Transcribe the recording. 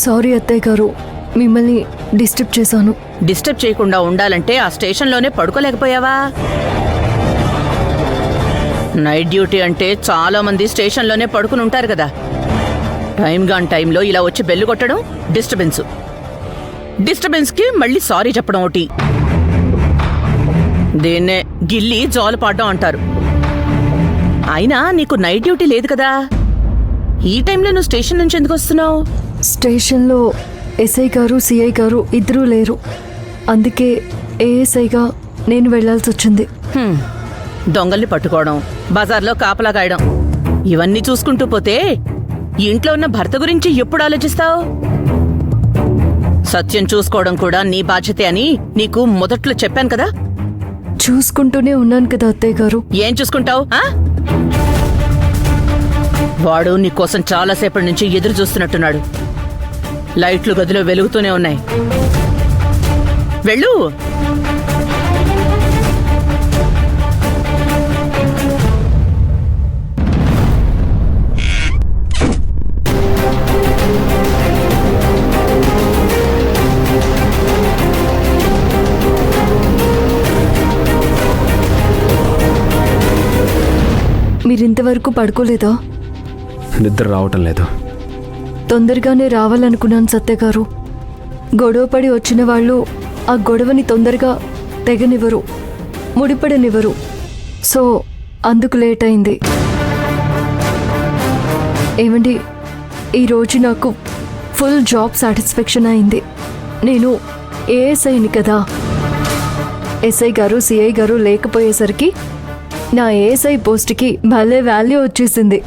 Sorry అత్తయ్య గారు, మిమ్మల్ని డిస్టర్బ్ చేశాను. డిస్టర్బ్ చేయకుండా ఉండాలంటే ఆ స్టేషన్లోనే పడుకోలేకపోయావా? నైట్ డ్యూటీ అంటే చాలా మంది స్టేషన్లోనే పడుకుని ఉంటారు కదా. టైంలో ఇలా వచ్చి బెల్లు కొట్టడం డిస్టర్బెన్స్కి మళ్ళీ సారీ చెప్పడం ఒకటి. దీన్నే గిల్లి జోలు పాడడం అంటారు. అయినా నీకు నైట్ డ్యూటీ లేదు కదా, ఈ టైంలో నువ్వు స్టేషన్ నుంచి ఎందుకు వస్తున్నావు? స్టేషన్లో ఎస్ఐ గారు సిఐ గారు ఇద్దరూ లేరు, అందుకే ఏఎస్ఐగా నేను వెళ్లాల్సి వచ్చింది. దొంగల్ని పట్టుకోవడం, బజార్లో కాపలా కాయడం, ఇవన్నీ చూసుకుంటూ పోతే ఇంట్లో ఉన్న భర్త గురించి ఎప్పుడు ఆలోచిస్తావు? సత్యం చూసుకోవడం కూడా నీ బాధ్యతే అని నీకు మొదట్లో చెప్పాను కదా. చూసుకుంటూనే ఉన్నాను కదా అత్తయ్య గారు. ఏం చూసుకుంటావు? వాడు నీకోసం చాలాసేపటి నుంచి ఎదురు చూస్తున్నట్టున్నాడు. లైట్లు గదిలో వెలుగుతూనే ఉన్నాయి. వెళ్ళు. మీరింతవరకు పడుకోలేదా? నిద్ర రావటం లేదు. తొందరగానే రావాలనుకున్నాను సత్య గారు. గొడవపడి వచ్చిన వాళ్ళు ఆ గొడవని తొందరగా తెగనివ్వరు, ముడిపడనివ్వరు. సో అందుకు లేట్ అయింది. ఏమండి, ఈరోజు నాకు ఫుల్ జాబ్ సాటిస్ఫాక్షన్ అయింది. నేను ఏఎస్ఐని కదా. ఎస్ఐ గారు సిఐ గారు లేకపోయేసరికి నా ఏఎస్ఐ పోస్ట్కి భలే వాల్యూ వచ్చేసింది.